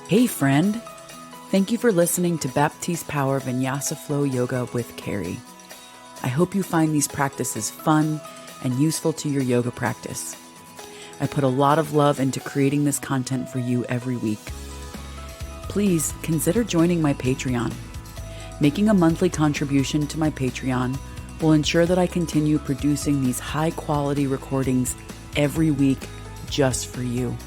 Hey friend, thank you for listening to Baptiste Power Vinyasa Flow Yoga with Carrie. I hope you find these practices fun and useful to your yoga practice. I put a lot of love into creating this content for you every week. Please consider joining my Patreon. Making a monthly contribution to my Patreon will ensure that I continue producing these high-quality recordings every week just for you.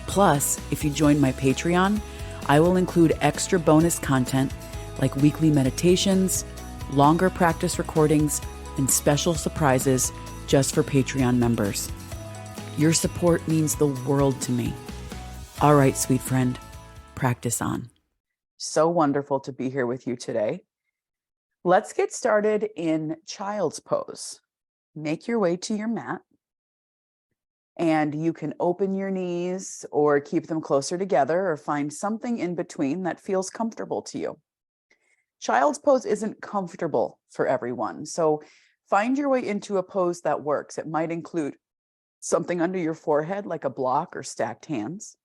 Plus, if you join my Patreon, I will include extra bonus content like weekly meditations, longer practice recordings, and special surprises just for Patreon members. Your support means the world to me. All right, sweet friend, practice on. So wonderful to be here with you today. Let's get started in child's pose. Make your way to your mat. And you can open your knees or keep them closer together or find something in between that feels comfortable to you. Child's pose isn't comfortable for everyone, so find your way into a pose that works. It might include something under your forehead like a block or stacked hands.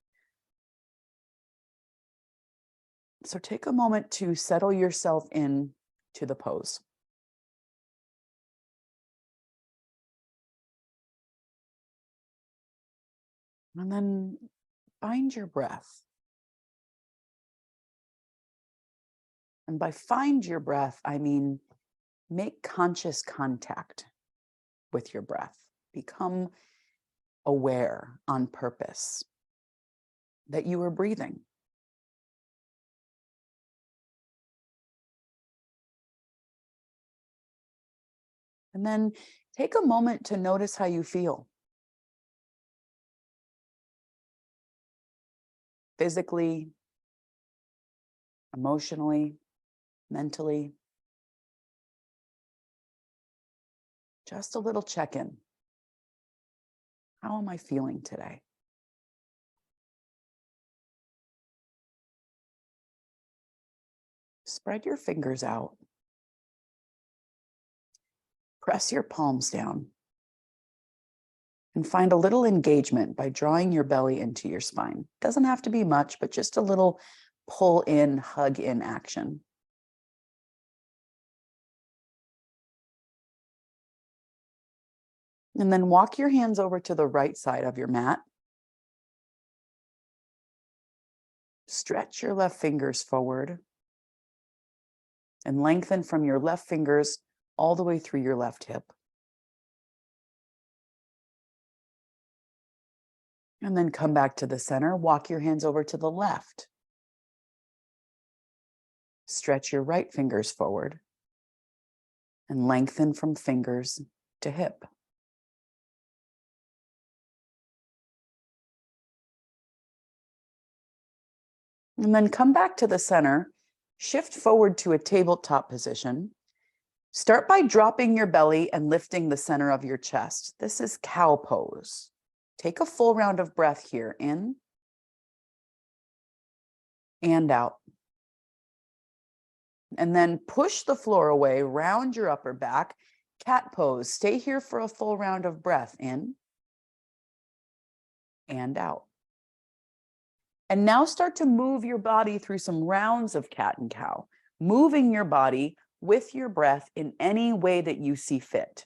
So take a moment to settle yourself in to the pose. And then find your breath. And by find your breath, I mean make conscious contact with your breath. Become aware on purpose that you are breathing. And then take a moment to notice how you feel. Physically, emotionally, mentally. Just a little check-in. How am I feeling today? Spread your fingers out. Press your palms down. And find a little engagement by drawing your belly into your spine. Doesn't have to be much, but just a little pull in, hug in action. And then walk your hands over to the right side of your mat. Stretch your left fingers forward and lengthen from your left fingers all the way through your left hip. And then come back to the center. Walk your hands over to the left. Stretch your right fingers forward and lengthen from fingers to hip. And then come back to the center. Shift forward to a tabletop position. Start by dropping your belly and lifting the center of your chest. This is cow pose. Take a full round of breath here, in and out. And then push the floor away, round your upper back, cat pose. Stay here for a full round of breath, in and out. And now start to move your body through some rounds of cat and cow, moving your body with your breath in any way that you see fit.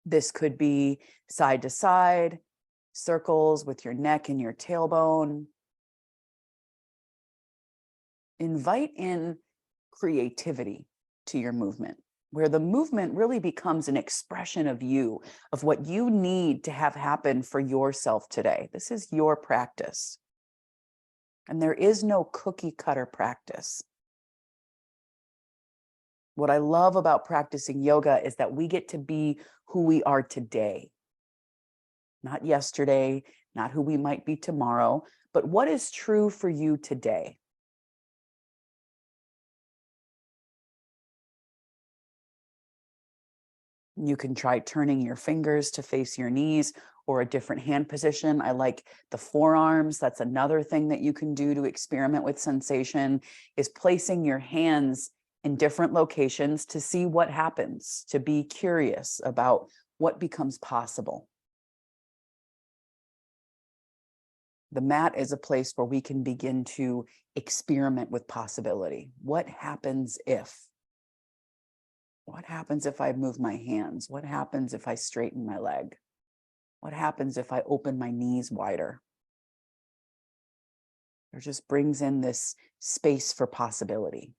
This could be side to side, circles with your neck and your tailbone. Invite in creativity to your movement, where the movement really becomes an expression of you, of what you need to have happen for yourself today. This is your practice. And there is no cookie cutter practice. What I love about practicing yoga is that we get to be who we are today. Not yesterday, not who we might be tomorrow, but what is true for you today. You can try turning your fingers to face your knees or a different hand position. I like the forearms. That's another thing that you can do to experiment with sensation, is placing your hands in different locations to see what happens, to be curious about what becomes possible. The mat is a place where we can begin to experiment with possibility. What happens if? What happens if I move my hands? What happens if I straighten my leg? What happens if I open my knees wider? It just brings in this space for possibility.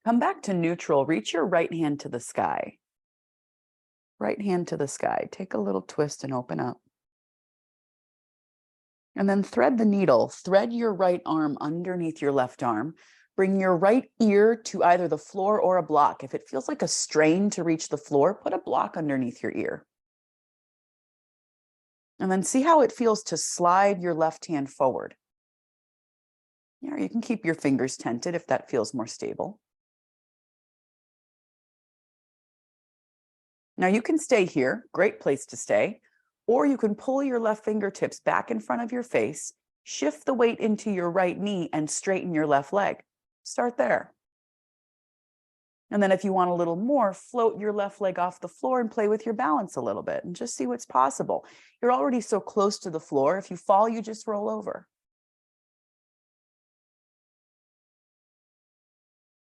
Come back to neutral. Reach your right hand to the sky. Right hand to the sky. Take a little twist and open up. And then thread the needle. Thread your right arm underneath your left arm. Bring your right ear to either the floor or a block. If it feels like a strain to reach the floor, put a block underneath your ear. And then see how it feels to slide your left hand forward. Yeah, you can keep your fingers tented if that feels more stable. Now you can stay here, great place to stay, or you can pull your left fingertips back in front of your face, shift the weight into your right knee and straighten your left leg. Start there. And then if you want a little more, float your left leg off the floor and play with your balance a little bit and just see what's possible. You're already so close to the floor. If you fall, you just roll over.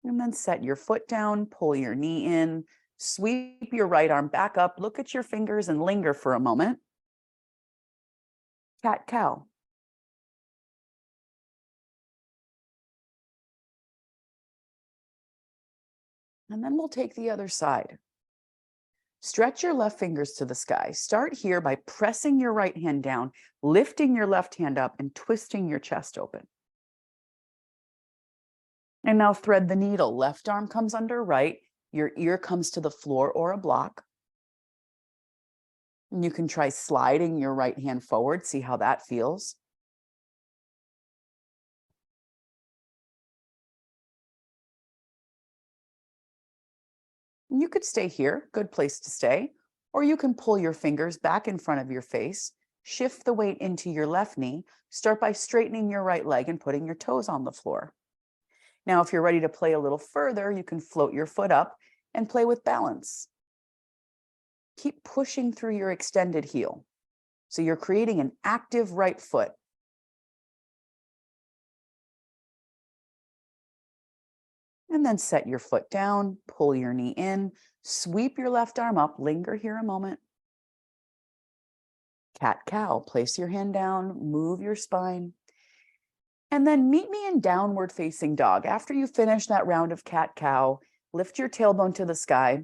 And then set your foot down, pull your knee in, sweep your right arm back up, look at your fingers and linger for a moment. Cat-cow. And then we'll take the other side. Stretch your left fingers to the sky. Start here by pressing your right hand down, lifting your left hand up, and twisting your chest open. And now thread the needle. Left arm comes under right. Your ear comes to the floor or a block. And you can try sliding your right hand forward, see how that feels. You could stay here, good place to stay, or you can pull your fingers back in front of your face, shift the weight into your left knee, start by straightening your right leg and putting your toes on the floor. Now, if you're ready to play a little further, you can float your foot up and play with balance. Keep pushing through your extended heel. So you're creating an active right foot. And then set your foot down, pull your knee in, sweep your left arm up, linger here a moment. Cat-cow, place your hand down, move your spine. And then meet me in downward facing dog. After you finish that round of cat-cow, lift your tailbone to the sky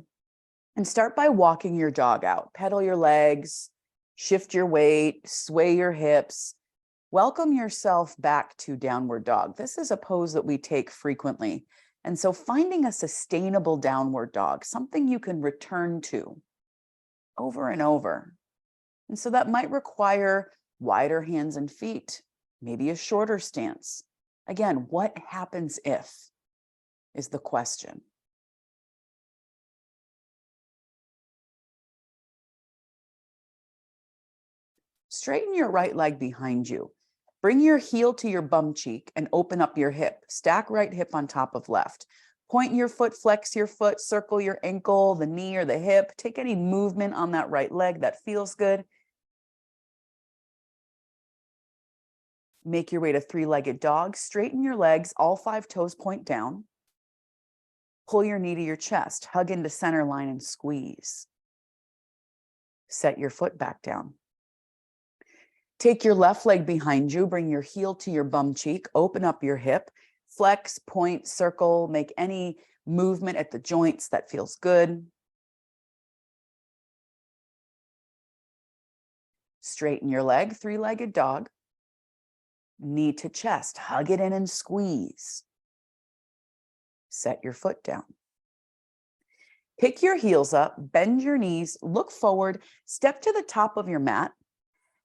and start by walking your dog out. Pedal your legs, shift your weight, sway your hips. Welcome yourself back to downward dog. This is a pose that we take frequently. And so finding a sustainable downward dog, something you can return to over and over. And so that might require wider hands and feet, maybe a shorter stance. Again, what happens if is the question. Straighten your right leg behind you. Bring your heel to your bum cheek and open up your hip. Stack right hip on top of left. Point your foot, flex your foot, circle your ankle, the knee or the hip. Take any movement on that right leg that feels good. Make your way to three-legged dog. Straighten your legs, all 5 toes point down. Pull your knee to your chest, hug into center line and squeeze. Set your foot back down. Take your left leg behind you, bring your heel to your bum cheek, open up your hip, flex, point, circle, make any movement at the joints that feels good. Straighten your leg, three-legged dog. Knee to chest, hug it in and squeeze. Set your foot down. Pick your heels up, bend your knees, look forward, step to the top of your mat.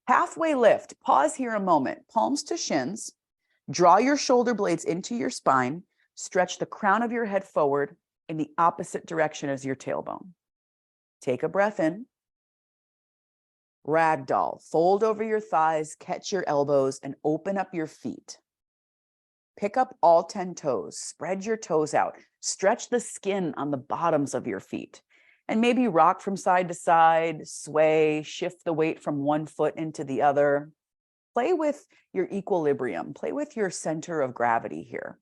Halfway lift, pause here a moment, palms to shins, draw your shoulder blades into your spine, stretch the crown of your head forward in the opposite direction as your tailbone. Take a breath in. Ragdoll, fold over your thighs, catch your elbows, and open up your feet. Pick up all 10 toes, spread your toes out, stretch the skin on the bottoms of your feet. And maybe rock from side to side, sway, shift the weight from one foot into the other. Play with your equilibrium, play with your center of gravity here.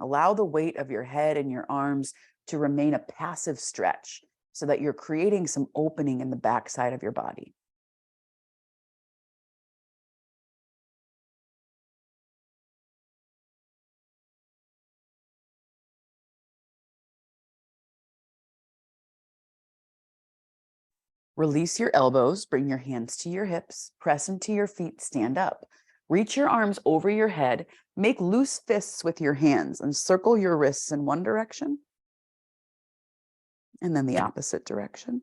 Allow the weight of your head and your arms to remain a passive stretch so that you're creating some opening in the backside of your body. Release your elbows, bring your hands to your hips, press into your feet, stand up. Reach your arms over your head, make loose fists with your hands and circle your wrists in one direction and then the opposite direction.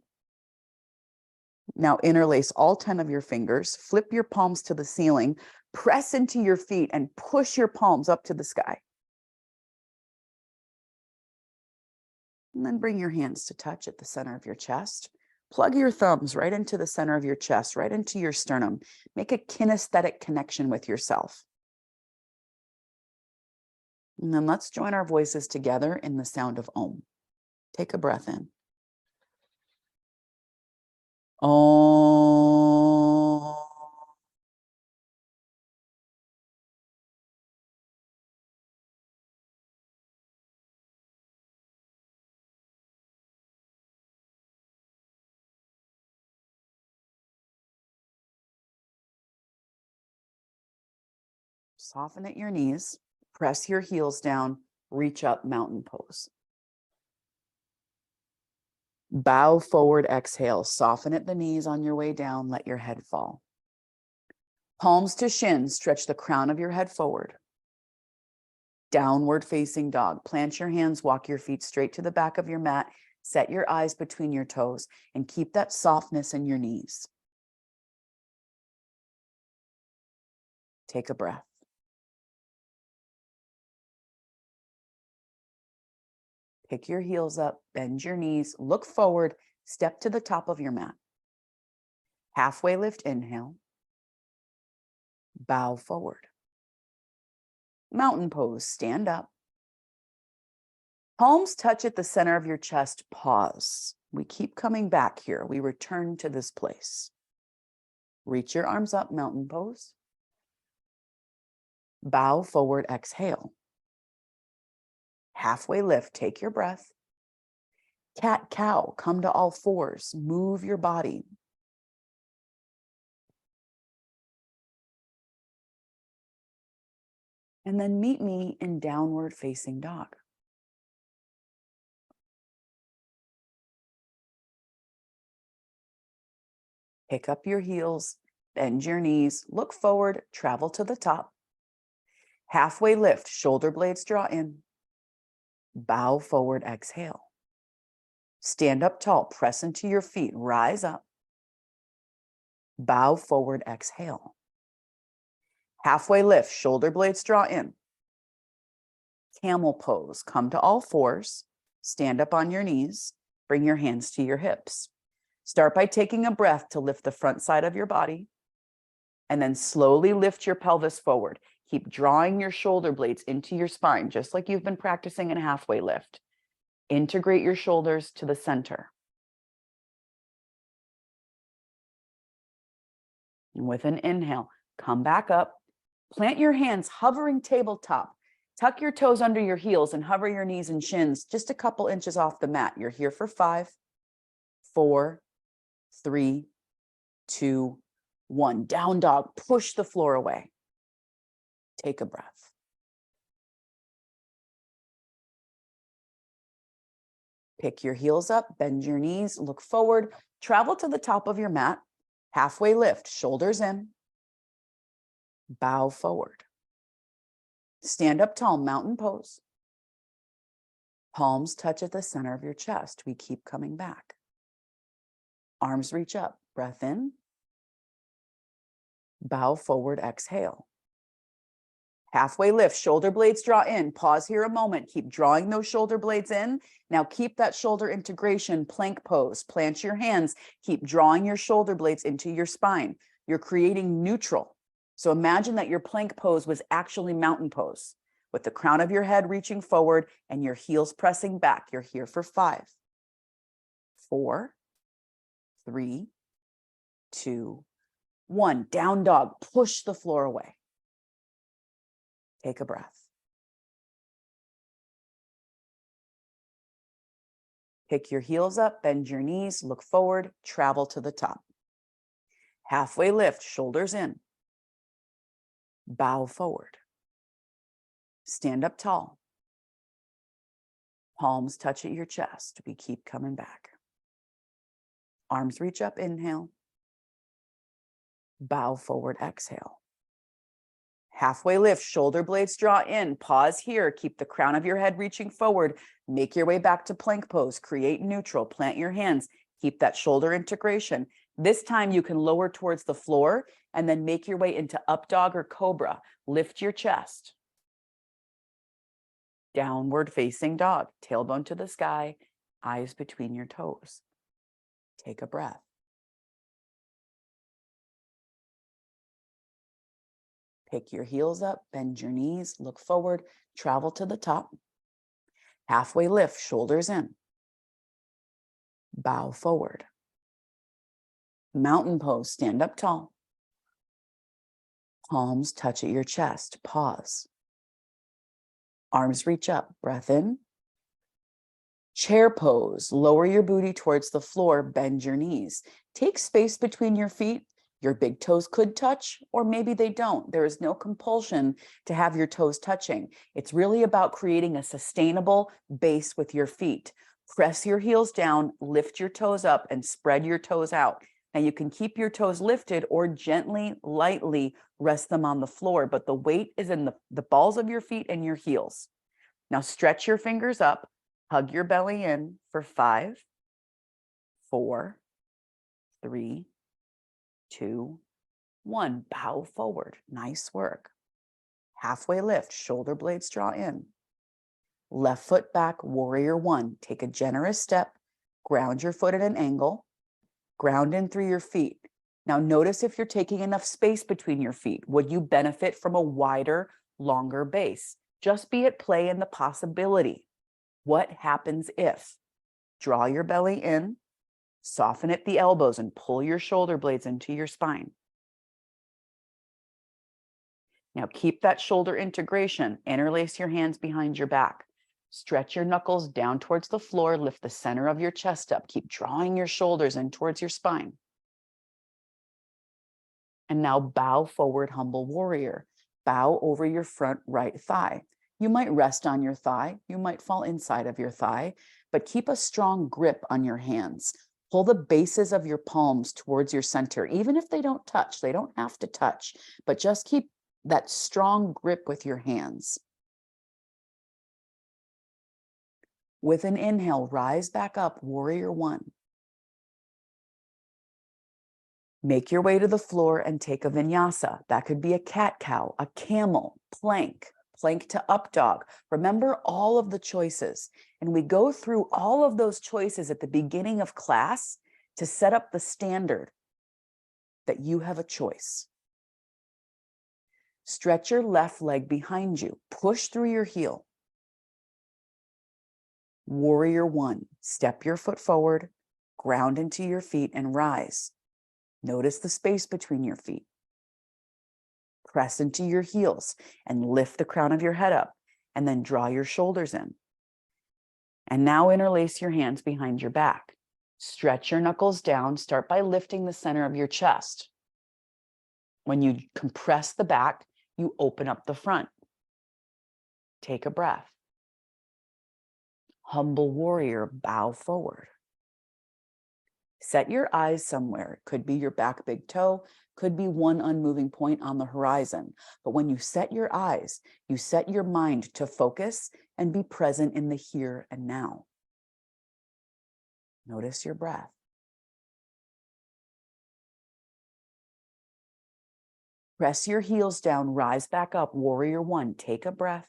Now interlace all 10 of your fingers, flip your palms to the ceiling, press into your feet and push your palms up to the sky. And then bring your hands to touch at the center of your chest. Plug your thumbs right into the center of your chest, right into your sternum. Make a kinesthetic connection with yourself. And then let's join our voices together in the sound of Om. Take a breath in. Om. Soften at your knees, press your heels down, reach up, mountain pose. Bow forward, exhale, soften at the knees on your way down, let your head fall. Palms to shins, stretch the crown of your head forward. Downward facing dog, plant your hands, walk your feet straight to the back of your mat, set your eyes between your toes, and keep that softness in your knees. Take a breath. Pick your heels up, bend your knees, look forward, step to the top of your mat. Halfway lift, inhale. Bow forward. Mountain pose, stand up. Palms touch at the center of your chest, pause. We keep coming back here. We return to this place. Reach your arms up, mountain pose. Bow forward, exhale. Halfway lift, take your breath. Cat, cow, come to all fours, move your body. And then meet me in downward facing dog. Pick up your heels, bend your knees, look forward, travel to the top. Halfway lift, shoulder blades draw in. Bow forward, exhale. Stand up tall, press into your feet, rise up. Bow forward, exhale. Halfway lift, shoulder blades draw in. Camel pose, come to all fours, stand up on your knees, bring your hands to your hips. Start by taking a breath to lift the front side of your body, and then slowly lift your pelvis forward. Keep drawing your shoulder blades into your spine, just like you've been practicing in a halfway lift. Integrate your shoulders to the center. And with an inhale, come back up, plant your hands, hovering tabletop. Tuck your toes under your heels and hover your knees and shins just a couple inches off the mat. You're here for 5, 4, 3, 2, 1. Down dog, push the floor away. Take a breath. Pick your heels up, bend your knees, look forward, travel to the top of your mat. Halfway lift, shoulders in. Bow forward. Stand up tall, mountain pose. Palms touch at the center of your chest. We keep coming back. Arms reach up, breath in. Bow forward, exhale. Halfway lift, shoulder blades draw in. Pause here a moment. Keep drawing those shoulder blades in. Now keep that shoulder integration, plank pose. Plant your hands. Keep drawing your shoulder blades into your spine. You're creating neutral. So imagine that your plank pose was actually mountain pose. with the crown of your head reaching forward and your heels pressing back. You're here for 5, 4, 3, 2, 1. Down dog, push the floor away. Take a breath. Pick your heels up, bend your knees, look forward, travel to the top. Halfway lift, shoulders in. Bow forward. Stand up tall. Palms touch at your chest. We keep coming back. Arms reach up, inhale. Bow forward, exhale. Halfway lift, shoulder blades draw in. Pause here. Keep the crown of your head reaching forward. Make your way back to plank pose. Create neutral. Plant your hands. Keep that shoulder integration. This time you can lower towards the floor and then make your way into up dog or cobra. Lift your chest. Downward facing dog. Tailbone to the sky. Eyes between your toes. Take a breath. Pick your heels up, bend your knees, look forward, travel to the top. Halfway lift, shoulders in. Bow forward. Mountain pose, stand up tall. Palms touch at your chest, pause. Arms reach up, breath in. Chair pose, lower your booty towards the floor, bend your knees. Take space between your feet. Your big toes could touch, or maybe they don't. There is no compulsion to have your toes touching. It's really about creating a sustainable base with your feet. Press your heels down, lift your toes up, and spread your toes out. Now you can keep your toes lifted or gently, lightly rest them on the floor, but the weight is in the balls of your feet and your heels. Now stretch your fingers up, hug your belly in for 5, 4, 3, 2, 1. Bow forward. Nice work. Halfway lift, shoulder blades draw in. Left foot back, warrior 1. Take a generous step, ground your foot at an angle, ground in through your feet. Now notice if you're taking enough space between your feet. Would you benefit from a wider, longer base? Just be at play in the possibility. What happens if? Draw your belly in. Soften at the elbows and pull your shoulder blades into your spine. Now keep that shoulder integration. Interlace your hands behind your back. Stretch your knuckles down towards the floor. Lift the center of your chest up. Keep drawing your shoulders in towards your spine. And now bow forward, humble warrior. Bow over your front right thigh. You might rest on your thigh. You might fall inside of your thigh, but keep a strong grip on your hands. Pull the bases of your palms towards your center, even if they don't touch. They don't have to touch, but just keep that strong grip with your hands. With an inhale, rise back up, warrior 1. Make your way to the floor and take a vinyasa. That could be a cat-cow, a camel, plank, plank to up dog. Remember all of the choices. And we go through all of those choices at the beginning of class to set up the standard that you have a choice. Stretch your left leg behind you. Push through your heel. Warrior 1. Step your foot forward, ground into your feet and rise. Notice the space between your feet. Press into your heels and lift the crown of your head up, and then draw your shoulders in. And now interlace your hands behind your back. Stretch your knuckles down. Start by lifting the center of your chest. When you compress the back, you open up the front. Take a breath. Humble warrior, bow forward. Set your eyes somewhere. It could be your back big toe, could be one unmoving point on the horizon. But when you set your eyes, you set your mind to focus and be present in the here and now. Notice your breath. Press your heels down, rise back up, warrior 1. Take a breath.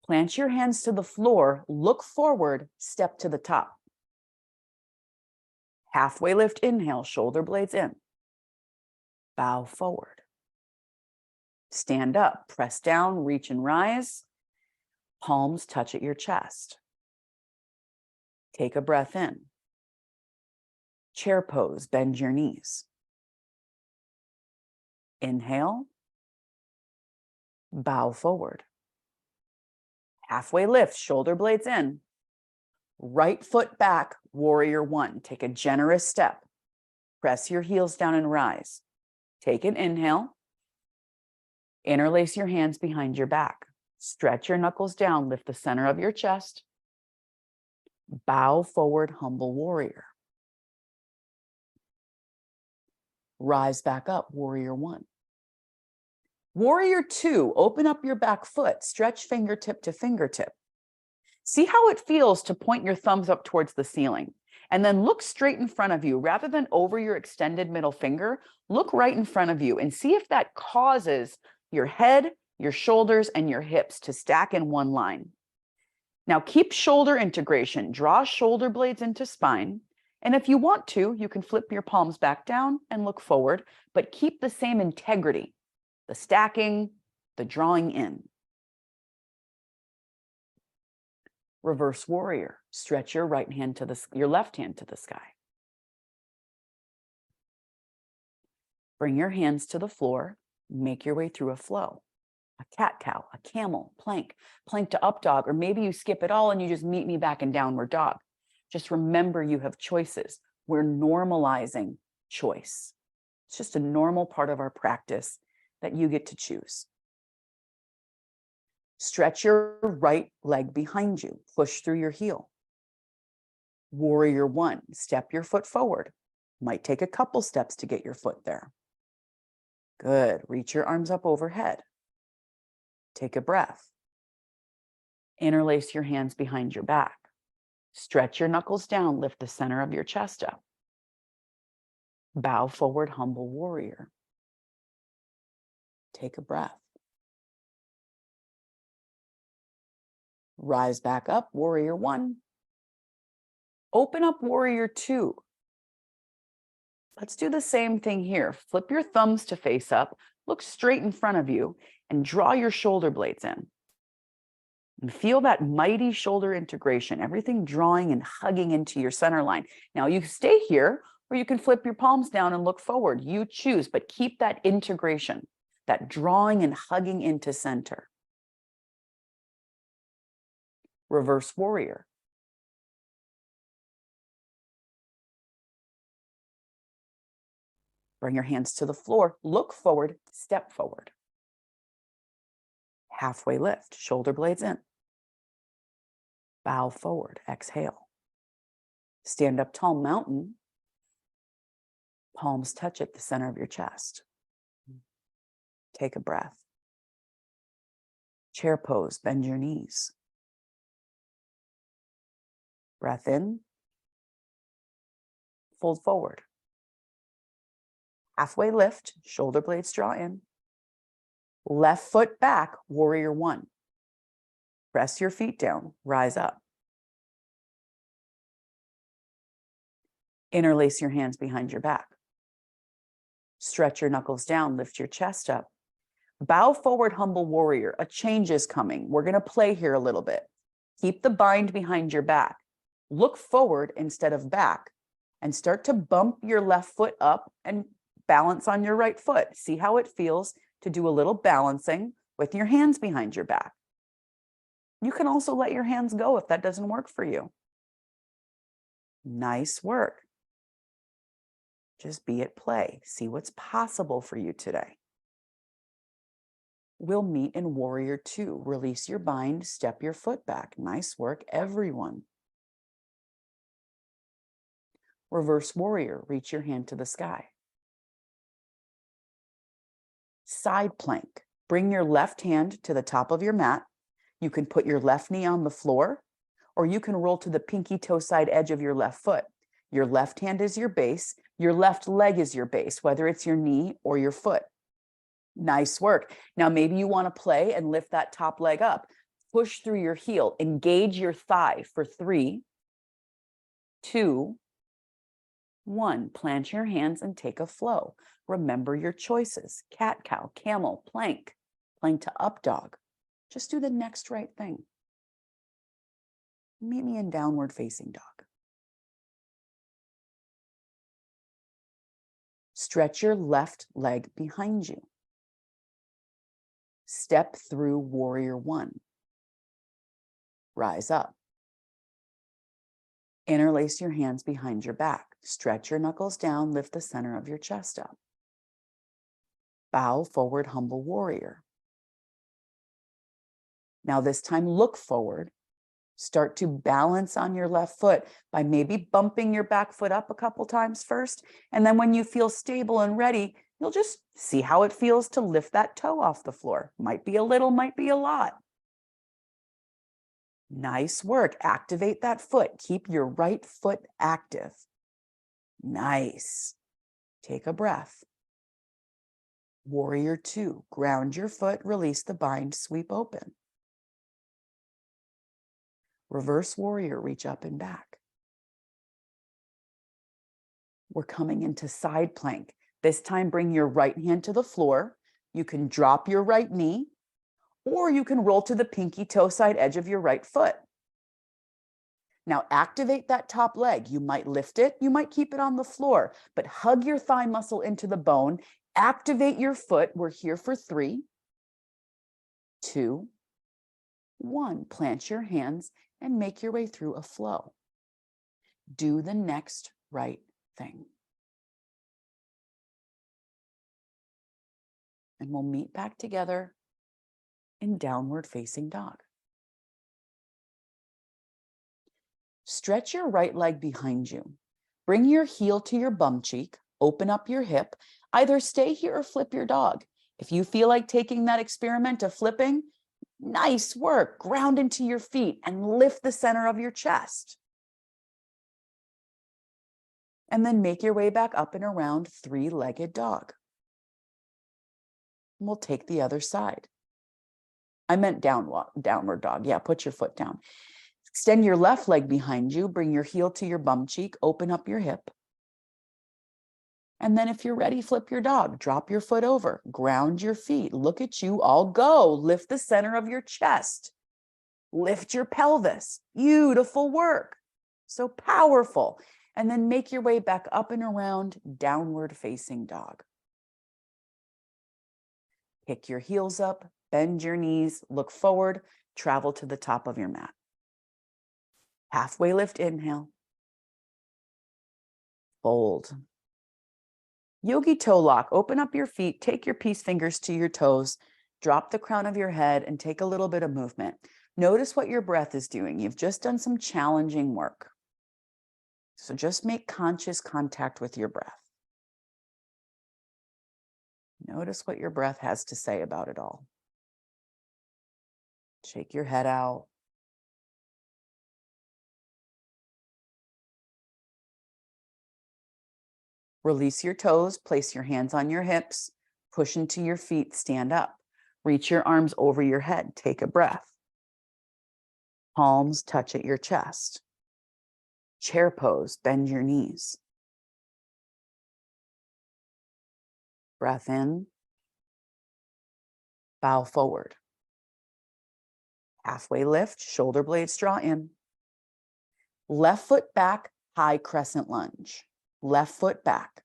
Plant your hands to the floor, look forward, step to the top. Halfway lift, inhale, shoulder blades in. Bow forward. Stand up, press down, reach and rise. Palms touch at your chest. Take a breath in. Chair pose, bend your knees. Inhale. Bow forward. Halfway lift, shoulder blades in. Right foot back, warrior one. Take a generous step. Press your heels down and rise. Take an inhale. Interlace your hands behind your back. Stretch your knuckles down, lift the center of your chest. Bow forward, humble warrior. Rise back up, warrior one. Warrior two, open up your back foot, stretch fingertip to fingertip. See how it feels to point your thumbs up towards the ceiling, and then look straight in front of you. Rather than over your extended middle finger, look right in front of you and see if that causes your head, your shoulders, and your hips to stack in one line. Now keep shoulder integration. Draw shoulder blades into spine. And if you want to, you can flip your palms back down and look forward, but keep the same integrity, the stacking, the drawing in. Reverse warrior. Stretch your left hand to the sky. Bring your hands to the floor. Make your way through a flow. A cat-cow, a camel, plank to up dog, or maybe you skip it all and you just meet me back in downward dog. Just remember you have choices. We're normalizing choice. It's just a normal part of our practice that you get to choose. Stretch your right leg behind you. Push through your heel. Warrior one, step your foot forward. Might take a couple steps to get your foot there. Good. Reach your arms up overhead. Take a breath. Interlace your hands behind your back. Stretch your knuckles down, lift the center of your chest up. Bow forward, humble warrior. Take a breath. Rise back up, warrior one. Open up, warrior two. Let's do the same thing here. Flip your thumbs to face up, look straight in front of you, and draw your shoulder blades in. And feel that mighty shoulder integration, everything drawing and hugging into your center line. Now you stay here, or you can flip your palms down and look forward. You choose, but keep that integration, that drawing and hugging into center. Reverse warrior. Bring your hands to the floor, look forward, step forward. Halfway lift, shoulder blades in. Bow forward, exhale. Stand up tall mountain. Palms touch at the center of your chest. Take a breath. Chair pose, bend your knees. Breath in. Fold forward. Halfway lift, shoulder blades draw in. Left foot back, warrior one. Press your feet down, rise up. Interlace your hands behind your back. Stretch your knuckles down, lift your chest up. Bow forward, humble warrior. A change is coming. We're going to play here a little bit. Keep the bind behind your back. Look forward instead of back, and start to bump your left foot up and balance on your right foot. See how it feels to do a little balancing with your hands behind your back. You can also let your hands go if that doesn't work for you. Nice work. Just be at play. See what's possible for you today. We'll meet in warrior two. Release your bind, step your foot back. Nice work, everyone. Reverse warrior, reach your hand to the sky. Side plank. Bring your left hand to the top of your mat. You can put your left knee on the floor, or you can roll to the pinky toe side edge of your left foot. Your left hand is your base. Your left leg is your base, whether it's your knee or your foot. Nice work. Now, maybe you want to play and lift that top leg up. Push through your heel. Engage your thigh for 3, 2, 1. Plant your hands and take a flow. Remember your choices. Cat, cow, camel, plank. Plank to up dog. Just do the next right thing. Meet me in downward facing dog. Stretch your left leg behind you. Step through warrior one. Rise up. Interlace your hands behind your back. Stretch your knuckles down, lift the center of your chest up. Bow forward, humble warrior. Now this time look forward. Start to balance on your left foot by maybe bumping your back foot up a couple times first. And then when you feel stable and ready, you'll just see how it feels to lift that toe off the floor. Might be a little, might be a lot. Nice work. Activate that foot. Keep your right foot active. Nice. Take a breath. Warrior two. Ground your foot, release the bind, sweep open. Reverse warrior, reach up and back. We're coming into side plank. This time, bring your right hand to the floor. You can drop your right knee, or you can roll to the pinky toe side edge of your right foot. Now activate that top leg. You might lift it, you might keep it on the floor, but hug your thigh muscle into the bone. Activate your foot. We're here for 3, 2, 1. Plant your hands and make your way through a flow. Do the next right thing. And we'll meet back together in downward facing dog. Stretch your right leg behind you. Bring your heel to your bum cheek, open up your hip. Either stay here or flip your dog. If you feel like taking that experiment of flipping, nice work. Ground into your feet and lift the center of your chest. And then make your way back up and around three-legged dog. And we'll take the other side. I meant downward dog. Yeah, put your foot down. Extend your left leg behind you. Bring your heel to your bum cheek. Open up your hip. And then if you're ready, flip your dog. Drop your foot over. Ground your feet. Look at you all go. Lift the center of your chest. Lift your pelvis. Beautiful work. So powerful. And then make your way back up and around downward facing dog. Pick your heels up. Bend your knees. Look forward. Travel to the top of your mat. Halfway lift, inhale. Fold. Yogi toe lock. Open up your feet. Take your peace fingers to your toes. Drop the crown of your head and take a little bit of movement. Notice what your breath is doing. You've just done some challenging work. So just make conscious contact with your breath. Notice what your breath has to say about it all. Shake your head out. Release your toes, place your hands on your hips, push into your feet, stand up. Reach your arms over your head, take a breath. Palms touch at your chest. Chair pose, bend your knees. Breath in. Bow forward. Halfway lift, shoulder blades draw in. Left foot back, high crescent lunge. Left foot back.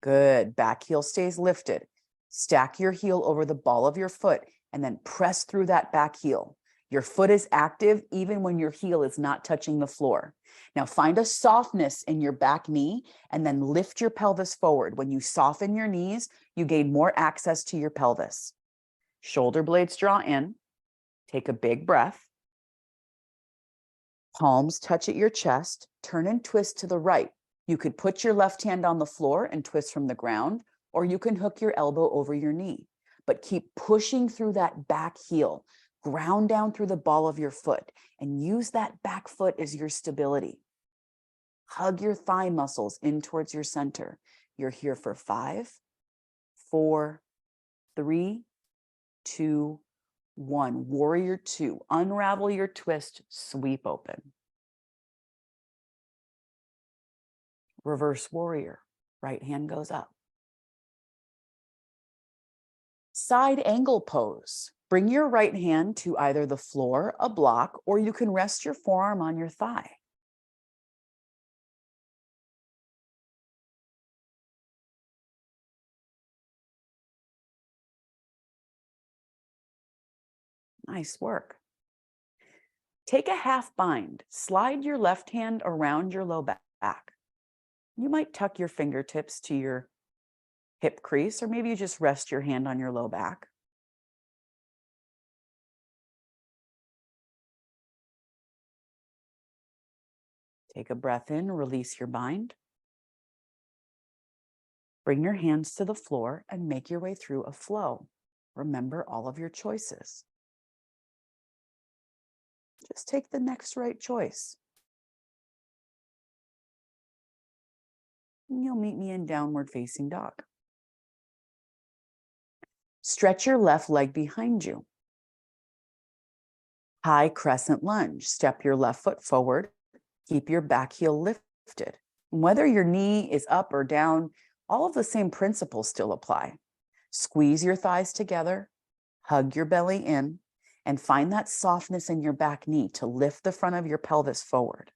Good. Back heel stays lifted. Stack your heel over the ball of your foot and then press through that back heel. Your foot is active even when your heel is not touching the floor. Now find a softness in your back knee and then lift your pelvis forward. When you soften your knees, you gain more access to your pelvis. Shoulder blades draw in. Take a big breath. Palms touch at your chest. Turn and twist to the right. You could put your left hand on the floor and twist from the ground, or you can hook your elbow over your knee. But keep pushing through that back heel. Ground down through the ball of your foot and use that back foot as your stability. Hug your thigh muscles in towards your center. You're here for 5, 4, 3, 2, 1. Warrior 2. Unravel your twist, sweep open. Reverse warrior. Right hand goes up. Side angle pose. Bring your right hand to either the floor, a block, or you can rest your forearm on your thigh. Nice work. Take a half bind. Slide your left hand around your low back. You might tuck your fingertips to your hip crease, or maybe you just rest your hand on your low back. Take a breath in, release your bind. Bring your hands to the floor and make your way through a flow. Remember all of your choices. Just take the next right choice. And you'll meet me in downward facing dog. Stretch your left leg behind you. High crescent lunge. Step your left foot forward. Keep your back heel lifted. Whether your knee is up or down, all of the same principles still apply. Squeeze your thighs together, hug your belly in, and find that softness in your back knee to lift the front of your pelvis forward.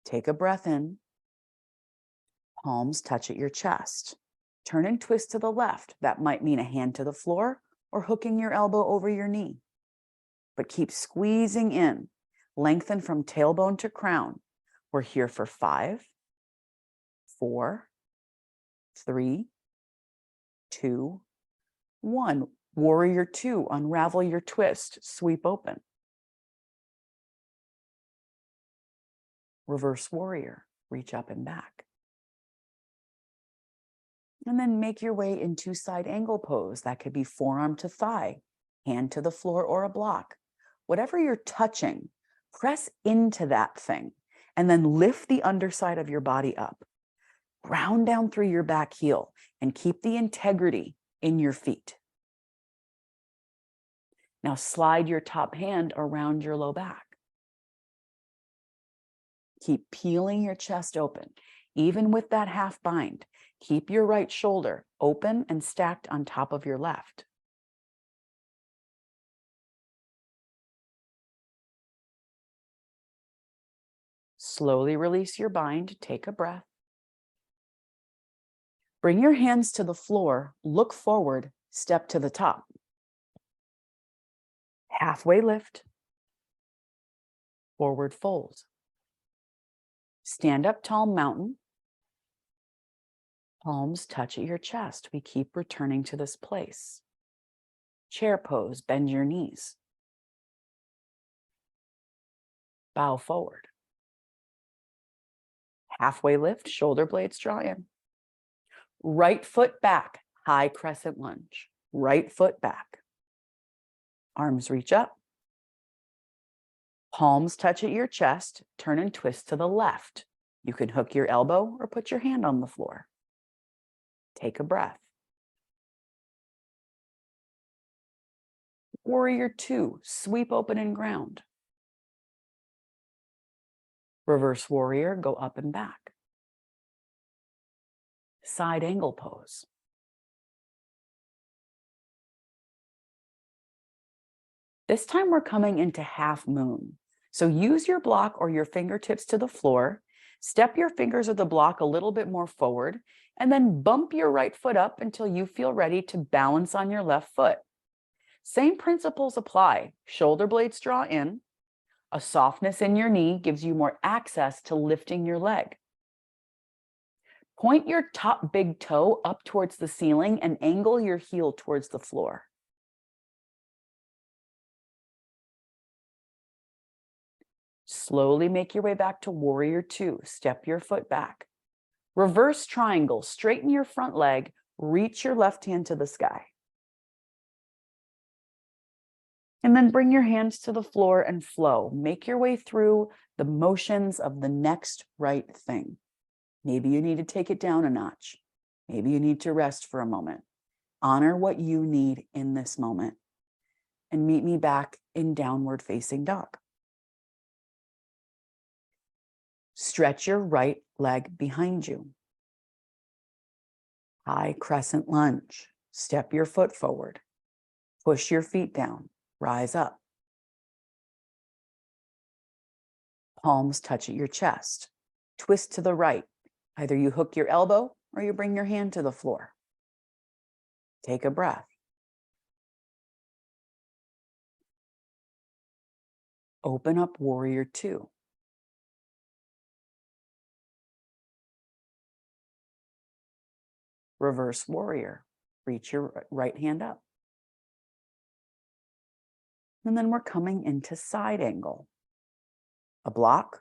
Take a breath in. Palms touch at your chest. Turn and twist to the left. That might mean a hand to the floor or hooking your elbow over your knee. But keep squeezing in. Lengthen from tailbone to crown. We're here for 5, 4, 3, 2, 1. Warrior 2, unravel your twist, sweep open. Reverse warrior, reach up and back. And then make your way into side angle pose. That could be forearm to thigh, hand to the floor or a block. Whatever you're touching, press into that thing and then lift the underside of your body up. Ground down through your back heel and keep the integrity in your feet. Now slide your top hand around your low back. Keep peeling your chest open. Even with that half bind, keep your right shoulder open and stacked on top of your left. Slowly release your bind. Take a breath. Bring your hands to the floor, look forward, step to the top. Halfway lift, forward fold. Stand up tall mountain. Palms touch at your chest. We keep returning to this place. Chair pose, bend your knees. Bow forward. Halfway lift, shoulder blades draw in. Right foot back, high crescent lunge. Right foot back. Arms reach up. Palms touch at your chest. Turn and twist to the left. You can hook your elbow or put your hand on the floor. Take a breath. Warrior 2, sweep open and ground. Reverse warrior, go up and back. Side angle pose. This time we're coming into half moon. So use your block or your fingertips to the floor. Step your fingers of the block a little bit more forward, and then bump your right foot up until you feel ready to balance on your left foot. Same principles apply. Shoulder blades draw in. A softness in your knee gives you more access to lifting your leg. Point your top big toe up towards the ceiling and angle your heel towards the floor. Slowly make your way back to warrior 2. Step your foot back. Reverse triangle, straighten your front leg, reach your left hand to the sky. And then bring your hands to the floor and flow. Make your way through the motions of the next right thing. Maybe you need to take it down a notch. Maybe you need to rest for a moment. Honor what you need in this moment. And meet me back in downward facing dog. Stretch your right leg behind you. High crescent lunge. Step your foot forward. Push your feet down. Rise up. Palms touch at your chest. Twist to the right. Either you hook your elbow or you bring your hand to the floor. Take a breath. Open up warrior two. Reverse warrior. Reach your right hand up. And then we're coming into side angle. A block,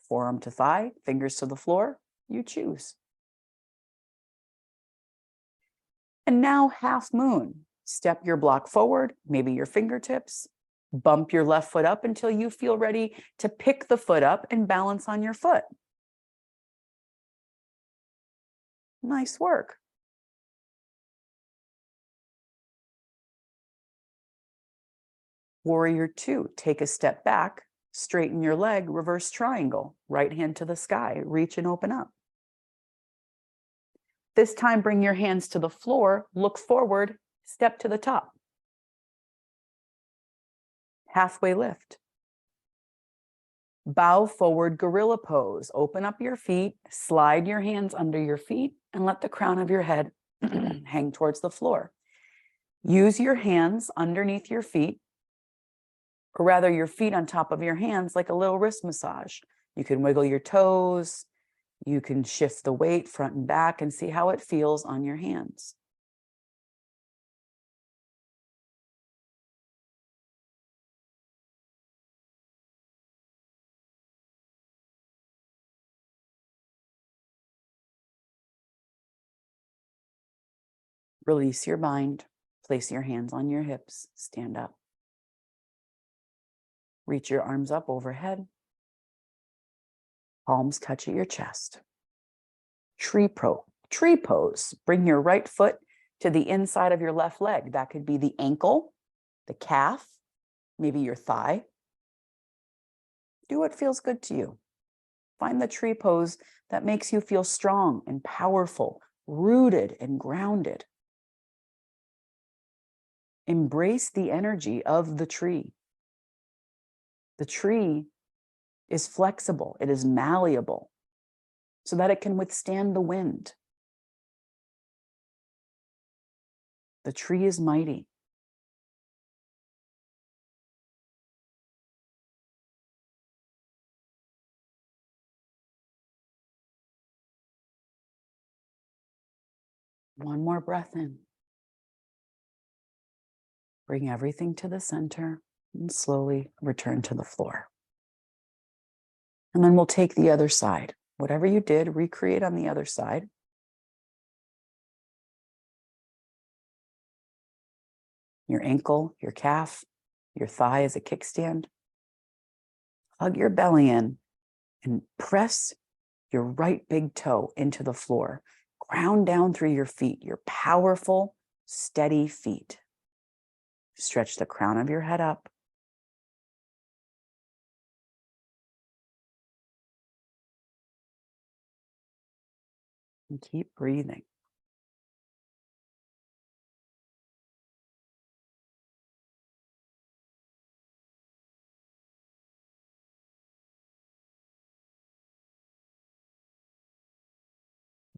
forearm to thigh, fingers to the floor, you choose. And now half moon. Step your block forward, maybe your fingertips. Bump your left foot up until you feel ready to pick the foot up and balance on your foot. Nice work. Warrior two, take a step back, straighten your leg, reverse triangle, right hand to the sky, reach and open up. This time, bring your hands to the floor, look forward, step to the top. Halfway lift. Bow forward, gorilla pose. Open up your feet, slide your hands under your feet, and let the crown of your head hang towards the floor. Use your hands underneath your feet, or rather your feet on top of your hands like a little wrist massage. You can wiggle your toes. You can shift the weight front and back and see how it feels on your hands. Release your mind. Place your hands on your hips. Stand up. Reach your arms up overhead. Palms touch at your chest. Tree pose. Bring your right foot to the inside of your left leg. That could be the ankle, the calf, maybe your thigh. Do what feels good to you. Find the tree pose that makes you feel strong and powerful, rooted and grounded. Embrace the energy of the tree. The tree is flexible, it is malleable, so that it can withstand the wind. The tree is mighty. One more breath in. Bring everything to the center and slowly return to the floor. And then we'll take the other side. Whatever you did, recreate on the other side. Your ankle, your calf, your thigh as a kickstand. Hug your belly in and press your right big toe into the floor. Ground down through your feet, your powerful, steady feet. Stretch the crown of your head up. And keep breathing.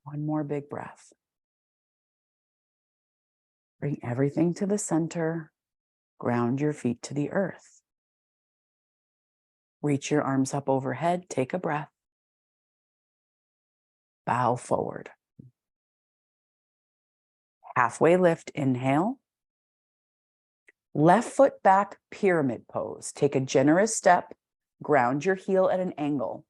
One more big breath. Bring everything to the center. Ground your feet to the earth. Reach your arms up overhead. Take a breath. Bow forward. Halfway lift, inhale. Left foot back, pyramid pose. Take a generous step. Ground your heel at an angle.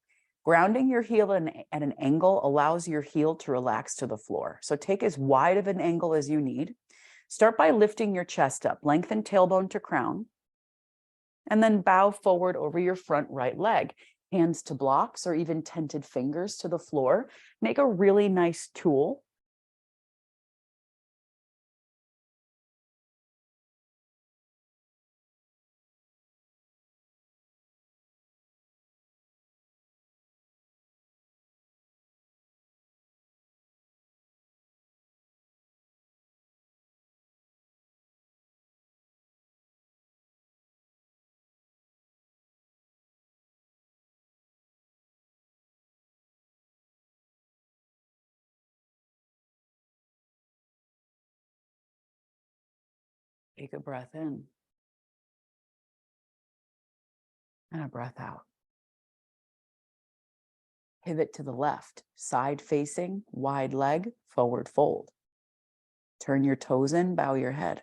Grounding your heel at an angle allows your heel to relax to the floor. So take as wide of an angle as you need. Start by lifting your chest up, lengthen tailbone to crown, and then bow forward over your front right leg. Hands to blocks or even tented fingers to the floor. Make a really nice tool. Take a breath in and a breath out. Pivot to the left, side facing, wide leg, forward fold. Turn your toes in, bow your head.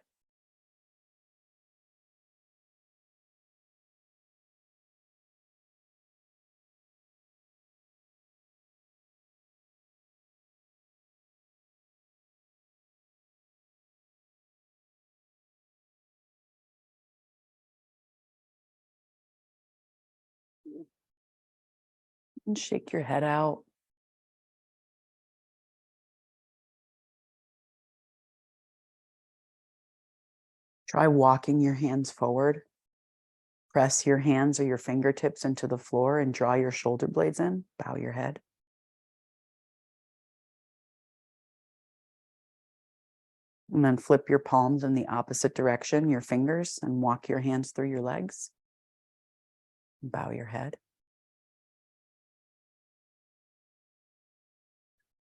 And shake your head out. Try walking your hands forward. Press your hands or your fingertips into the floor and draw your shoulder blades in. Bow your head. And then flip your palms in the opposite direction, your fingers, and walk your hands through your legs. Bow your head.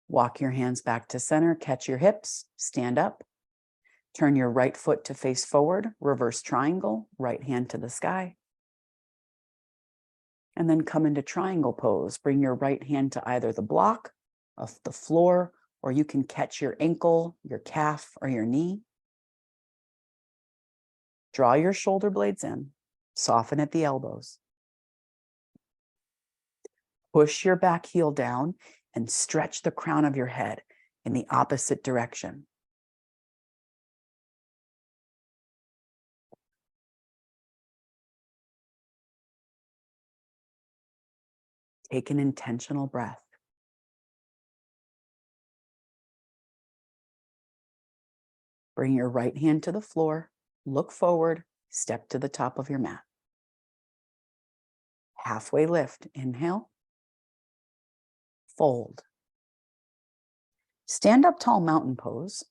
Walk your hands back to center, catch your hips, stand up. Turn your right foot to face forward, reverse triangle, right hand to the sky. And then come into triangle pose. Bring your right hand to either the block of the floor, or you can catch your ankle, your calf, or your knee. Draw your shoulder blades in, soften at the elbows. Push your back heel down and stretch the crown of your head in the opposite direction. Take an intentional breath. Bring your right hand to the floor, look forward, step to the top of your mat. Halfway lift, inhale, fold. Stand up tall mountain pose.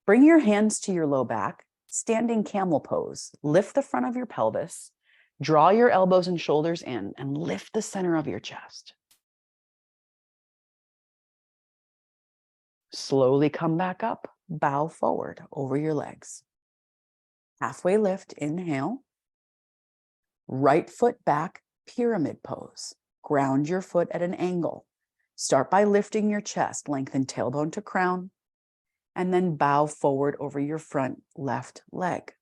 Bring your hands to your low back, standing camel pose. Lift the front of your pelvis, draw your elbows and shoulders in, and lift the center of your chest. Slowly come back up, bow forward over your legs. Halfway lift, inhale. Right foot back, pyramid pose. Ground your foot at an angle. Start by lifting your chest, lengthen tailbone to crown, and then bow forward over your front left leg.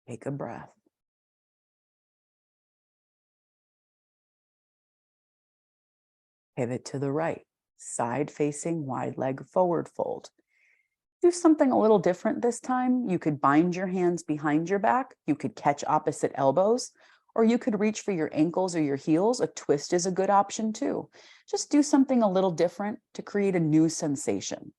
Take a breath. Pivot to the right, side facing, wide leg forward fold. Do something a little different this time. You could bind your hands behind your back. You could catch opposite elbows, or you could reach for your ankles or your heels. A twist is a good option too. Just do something a little different to create a new sensation.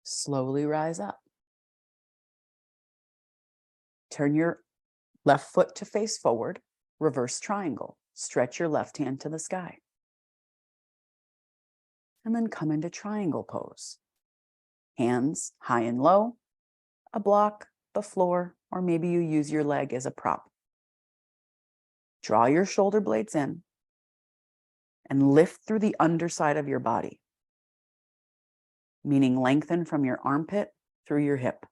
Slowly rise up. Turn your left foot to face forward, reverse triangle. Stretch your left hand to the sky. And then come into triangle pose. Hands high and low, a block, the floor, or maybe you use your leg as a prop. Draw your shoulder blades in and lift through the underside of your body, meaning lengthen from your armpit through your hip.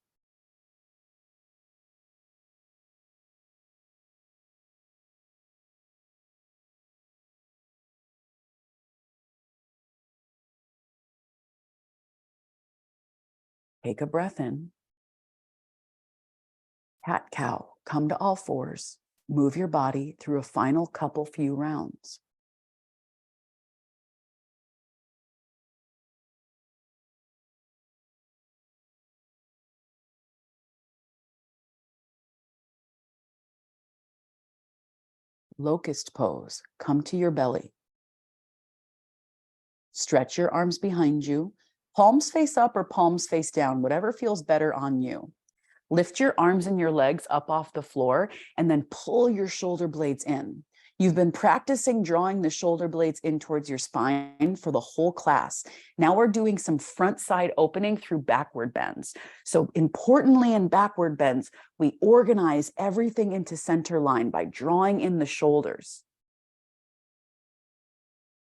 Take a breath in. Cat cow, come to all fours. Move your body through a final few rounds. Locust pose. Come to your belly. Stretch your arms behind you. Palms face up or palms face down, whatever feels better on you. Lift your arms and your legs up off the floor and then pull your shoulder blades in. You've been practicing drawing the shoulder blades in towards your spine for the whole class. Now we're doing some front side opening through backward bends. So importantly in backward bends, we organize everything into center line by drawing in the shoulders.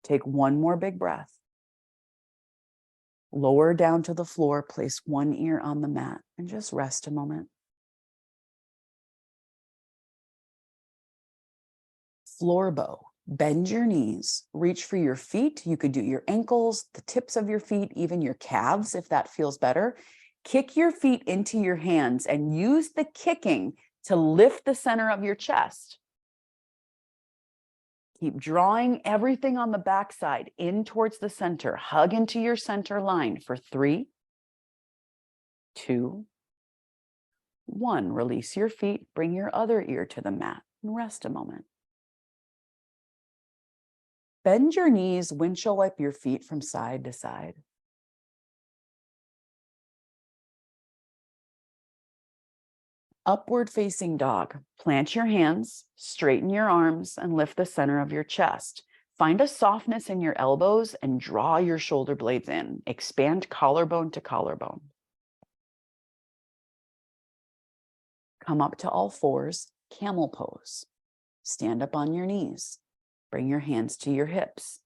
Take one more big breath. Lower down to the floor, place one ear on the mat and just rest a moment. Floor bow. Bend your knees, reach for your feet. You could do your ankles, the tips of your feet, even your calves if that feels better. Kick your feet into your hands and use the kicking to lift the center of your chest. Keep drawing everything on the backside in towards the center. Hug into your center line for 3, 2, 1. Release your feet, bring your other ear to the mat and rest a moment. Bend your knees, windshield wipe your feet from side to side. Upward facing dog. Plant your hands, straighten your arms, and lift the center of your chest. Find a softness in your elbows and draw your shoulder blades in. Expand collarbone to collarbone. Come up to all fours, camel pose. Stand up on your knees. Bring your hands to your hips.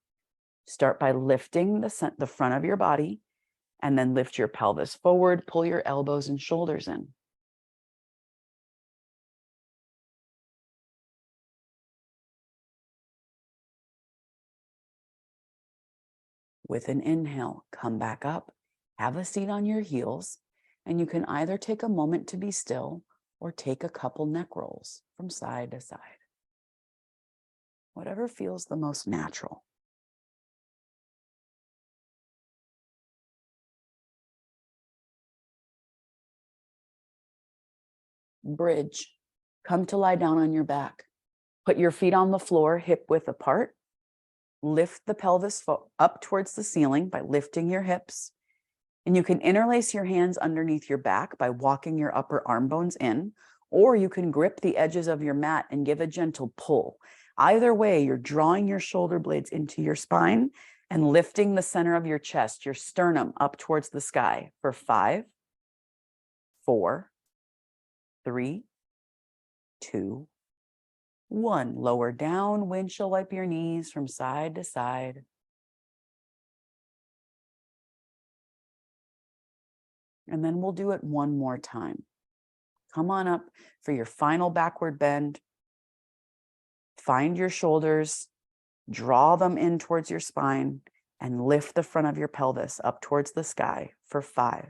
Start by lifting the front of your body and then lift your pelvis forward, pull your elbows and shoulders in. With an inhale, come back up, have a seat on your heels, and you can either take a moment to be still or take a couple neck rolls from side to side. Whatever feels the most natural. Bridge. Come to lie down on your back. Put your feet on the floor, hip width apart. Lift the pelvis up towards the ceiling by lifting your hips. And you can interlace your hands underneath your back by walking your upper arm bones in, or you can grip the edges of your mat and give a gentle pull. Either way, you're drawing your shoulder blades into your spine and lifting the center of your chest, your sternum up towards the sky for 5, 4, 3, 2, 1. Lower down, windshield wipe your knees from side to side. And then we'll do it one more time. Come on up for your final backward bend. Find your shoulders, draw them in towards your spine, and lift the front of your pelvis up towards the sky for 5,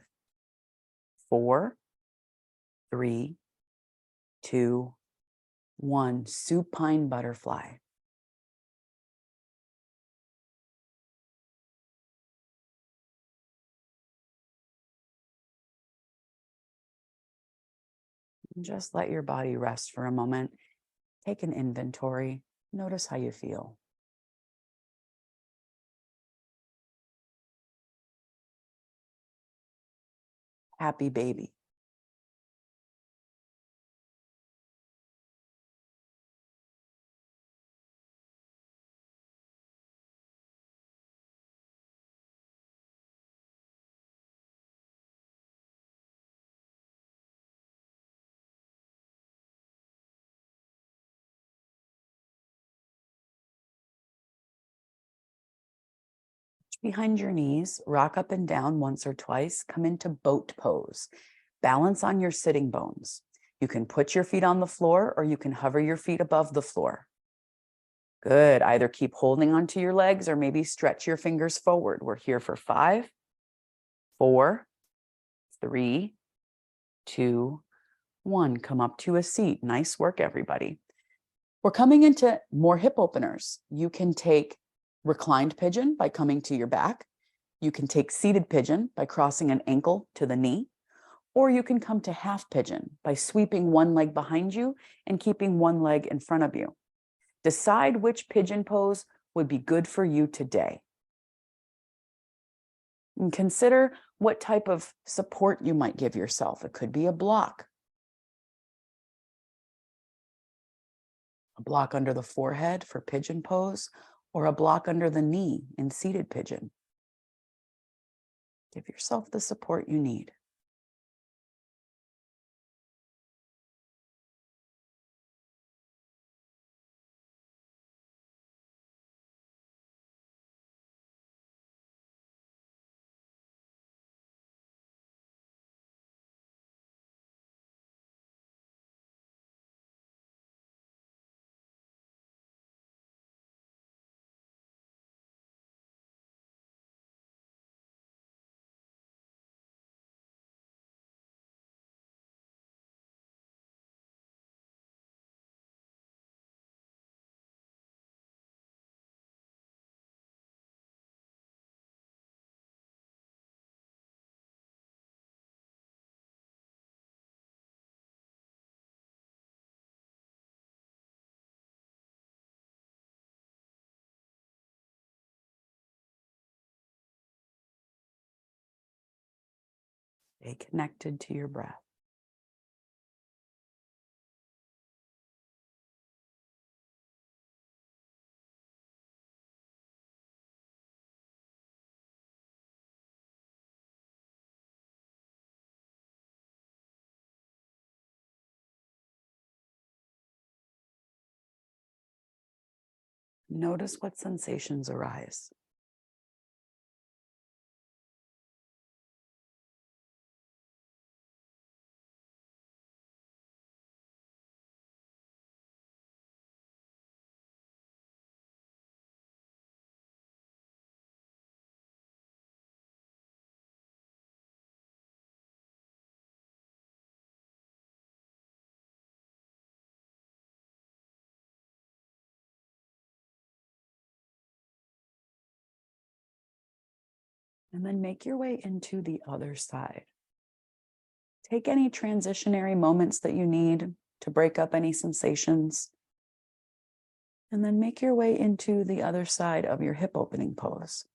4, 3, 2, 1. Supine butterfly. And just let your body rest for a moment. Take an inventory. Notice how you feel. Happy baby. Behind your knees, rock up and down once or twice, come into boat pose. Balance on your sitting bones. You can put your feet on the floor or you can hover your feet above the floor. Good. Either keep holding onto your legs or maybe stretch your fingers forward. We're here for 5, 4, 3, 2, 1. Come up to a seat. Nice work, everybody. We're coming into more hip openers. You can take reclined pigeon by coming to your back. You can take seated pigeon by crossing an ankle to the knee, or you can come to half pigeon by sweeping one leg behind you and keeping one leg in front of you. Decide which pigeon pose would be good for you today. And consider what type of support you might give yourself. It could be a block under the forehead for pigeon pose, or a block under the knee in seated pigeon. Give yourself the support you need. Stay connected to your breath. Notice what sensations arise. And then make your way into the other side. Take any transitionary moments that you need to break up any sensations. And then make your way into the other side of your hip opening pose.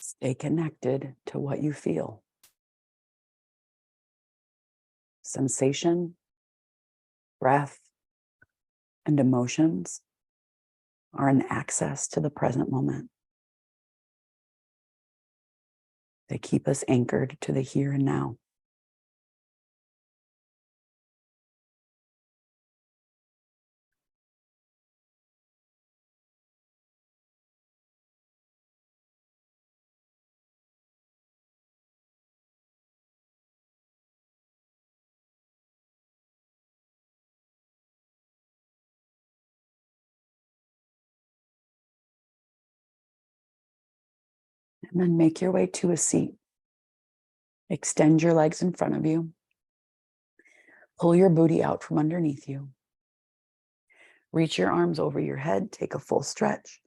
Stay connected to what you feel. Sensation, breath, and emotions are an access to the present moment. They keep us anchored to the here and now. And then make your way to a seat. Extend your legs in front of you. Pull your booty out from underneath you. Reach your arms over your head. Take a full stretch.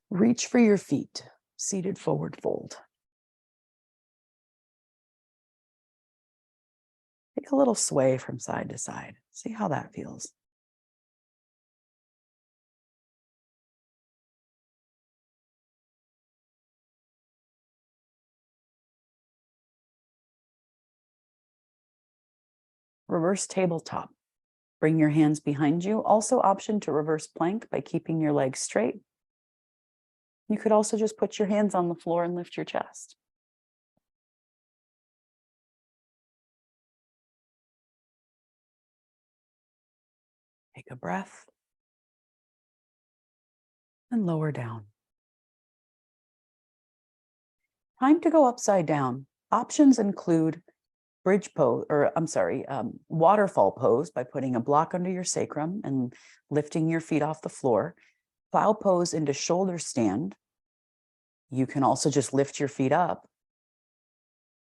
Reach for your feet. Seated forward fold. Take a little sway from side to side. See how that feels. Reverse tabletop. Bring your hands behind you. Also option to reverse plank by keeping your legs straight. You could also just put your hands on the floor and lift your chest. Take a breath and lower down. Time to go upside down. Options include bridge pose, waterfall pose by putting a block under your sacrum and lifting your feet off the floor. Plow pose into shoulder stand. You can also just lift your feet up,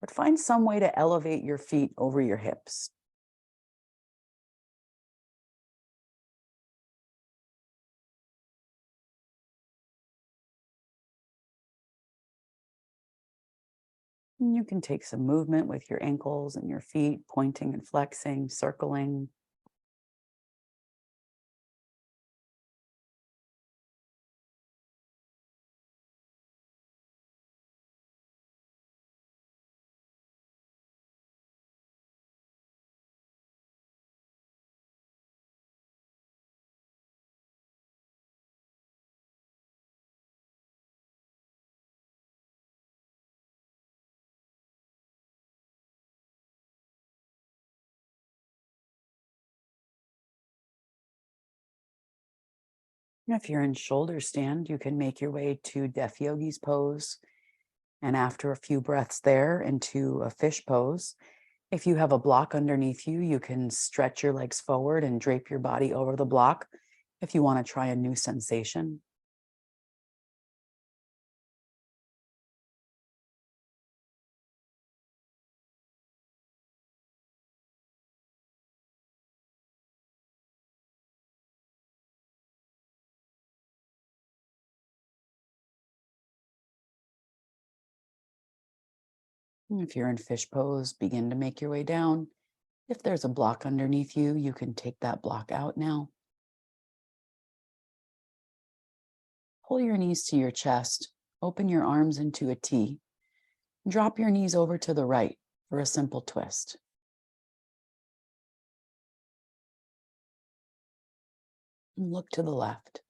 but find some way to elevate your feet over your hips. And you can take some movement with your ankles and your feet, pointing and flexing, circling. If you're in shoulder stand, you can make your way to Deaf Yogi's pose. And after a few breaths there, into a fish pose. If you have a block underneath you, you can stretch your legs forward and drape your body over the block if you want to try a new sensation. If you're in fish pose, begin to make your way down. If there's a block underneath you, you can take that block out now. Pull your knees to your chest, open your arms into a T. Drop your knees over to the right for a simple twist. And look to the left.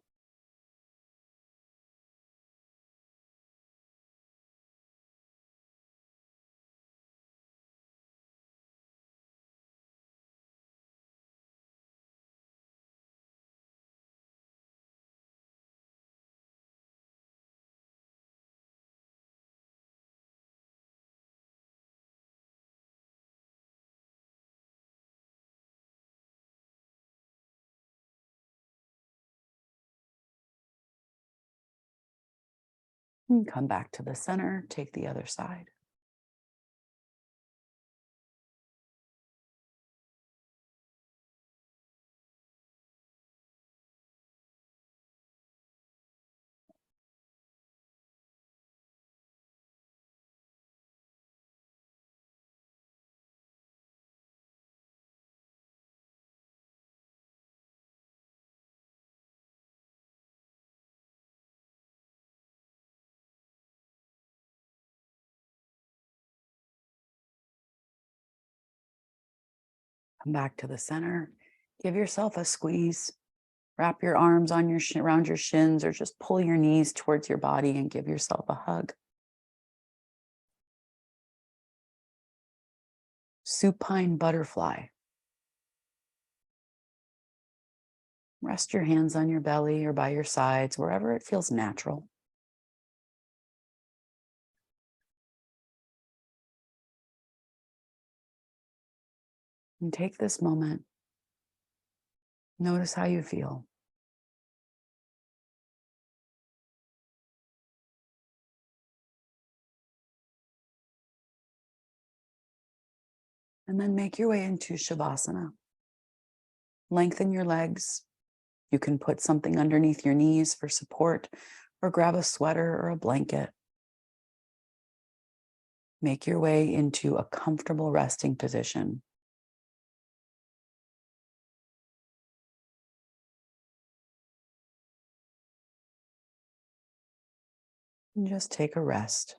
And come back to the center, take the other side. Come back to the center. Give yourself a squeeze. Wrap your arms on around your shins, or just pull your knees towards your body and give yourself a hug. Supine butterfly. Rest your hands on your belly or by your sides, wherever it feels natural. And take this moment. Notice how you feel. And then make your way into Shavasana. Lengthen your legs. You can put something underneath your knees for support, or grab a sweater or a blanket. Make your way into a comfortable resting position. And just take a rest.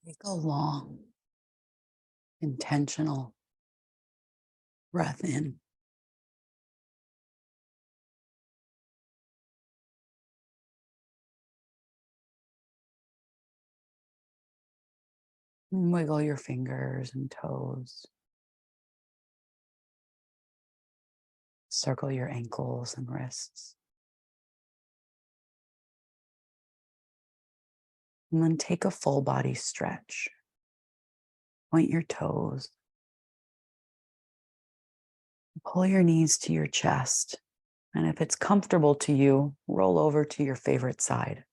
Take a long, intentional breath in. Wiggle your fingers and toes. Circle your ankles and wrists. And then take a full body stretch. Point your toes. Pull your knees to your chest. And if it's comfortable to you, roll over to your favorite side.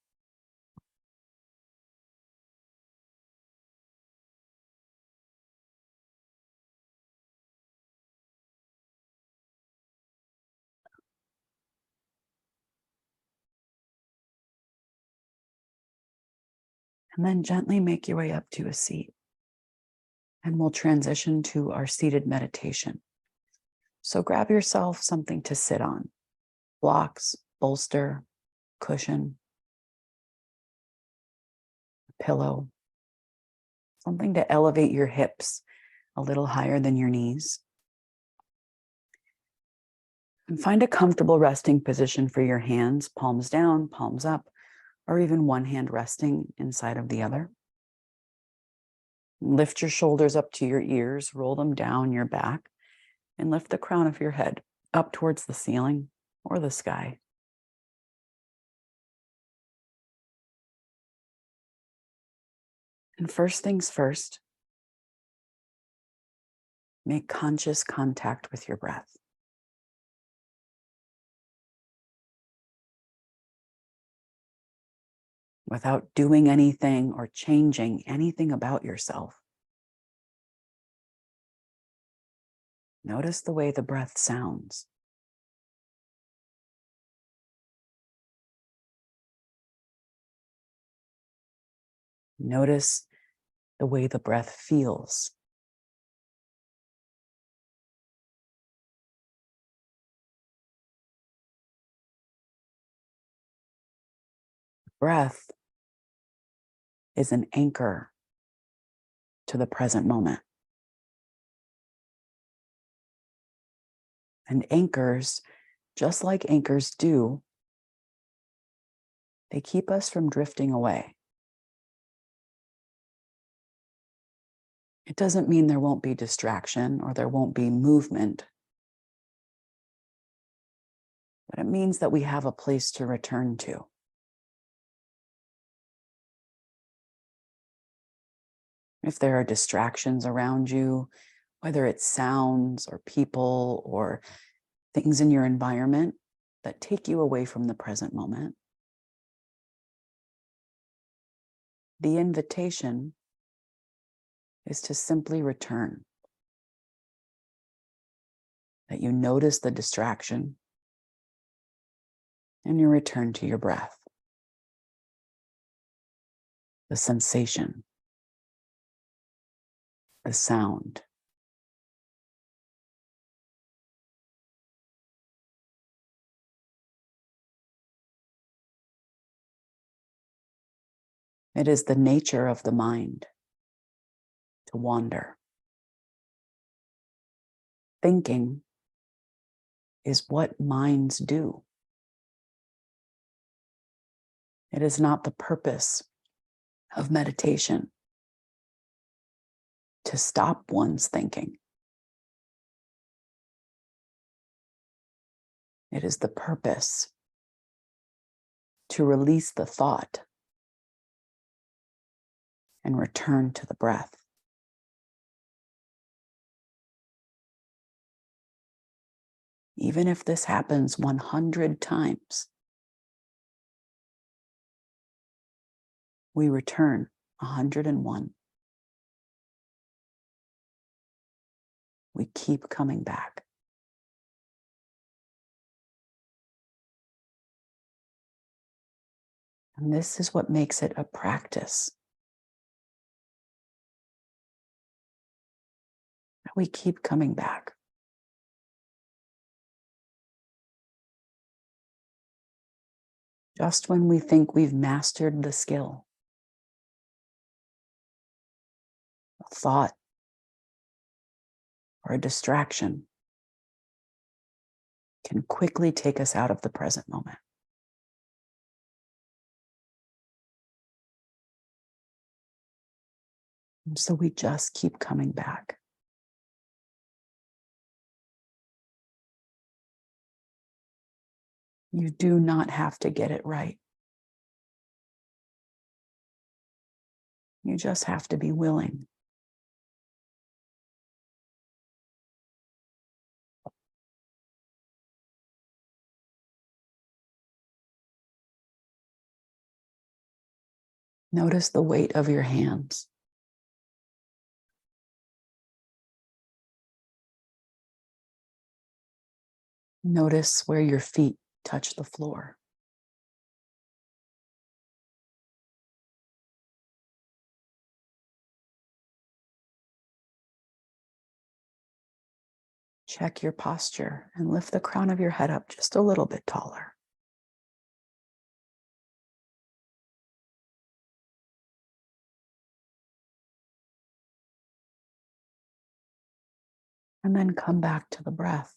And then gently make your way up to a seat. And we'll transition to our seated meditation. So grab yourself something to sit on. Blocks, bolster, cushion, pillow. Something to elevate your hips a little higher than your knees. And find a comfortable resting position for your hands, palms down, palms up, or even one hand resting inside of the other. Lift your shoulders up to your ears, roll them down your back, and lift the crown of your head up towards the ceiling or the sky. And first things first, make conscious contact with your breath. Without doing anything or changing anything about yourself. Notice the way the breath sounds. Notice the way the breath feels. Breath is an anchor to the present moment. And anchors, just like anchors do, they keep us from drifting away. It doesn't mean there won't be distraction or there won't be movement, but it means that we have a place to return to. If there are distractions around you, whether it's sounds or people or things in your environment that take you away from the present moment, the invitation is to simply return. That you notice the distraction and you return to your breath, the sensation, the sound. It is the nature of the mind to wander. Thinking is what minds do. It is not the purpose of meditation to stop one's thinking. It is the purpose to release the thought and return to the breath. Even if this happens 100 times, we return 101. We keep coming back. And this is what makes it a practice. We keep coming back. Just when we think we've mastered the skill, thought or a distraction can quickly take us out of the present moment. And so we just keep coming back. You do not have to get it right. You just have to be willing. Notice the weight of your hands. Notice where your feet touch the floor. Check your posture and lift the crown of your head up just a little bit taller. And then come back to the breath.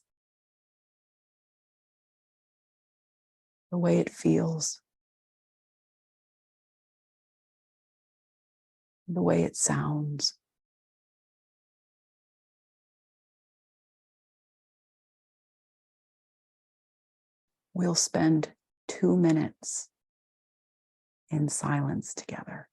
The way it feels. The way it sounds. We'll spend 2 minutes in silence together.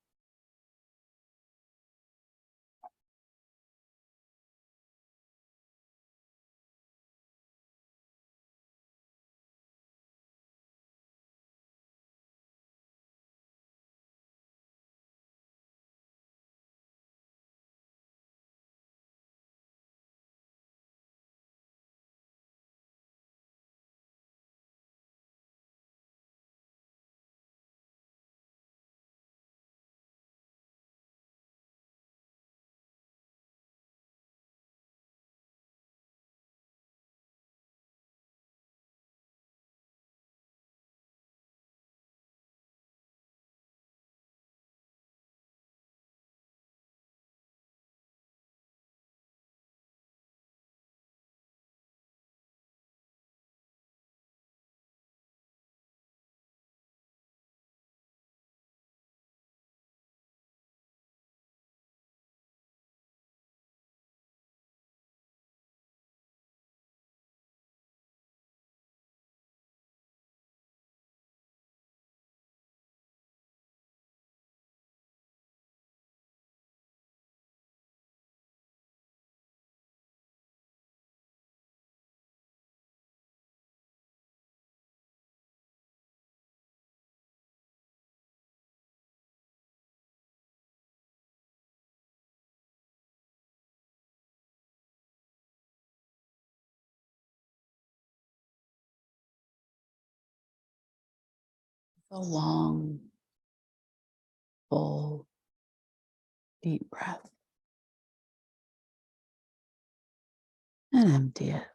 A long, full, deep breath. And empty it.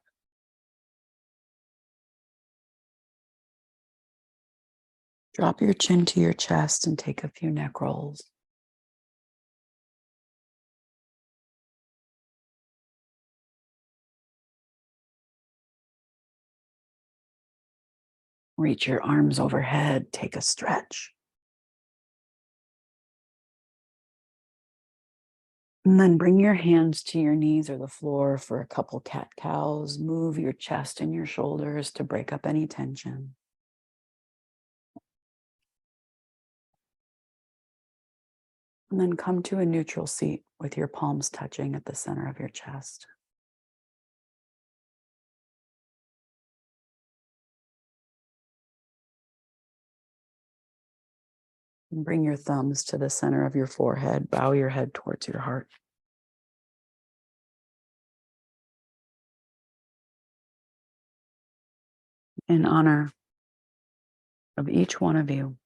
Drop your chin to your chest and take a few neck rolls. Reach your arms overhead, take a stretch. And then bring your hands to your knees or the floor for a couple cat-cows. Move your chest and your shoulders to break up any tension. And then come to a neutral seat with your palms touching at the center of your chest. And bring your thumbs to the center of your forehead. Bow your head towards your heart. In honor of each one of you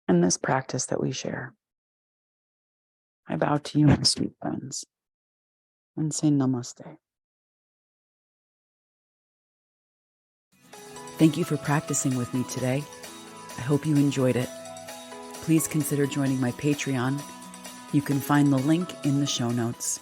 and this practice that we share, I bow to you, my sweet friends, and say namaste. Thank you for practicing with me today. I hope you enjoyed it. Please consider joining my Patreon You can find the link in the show notes.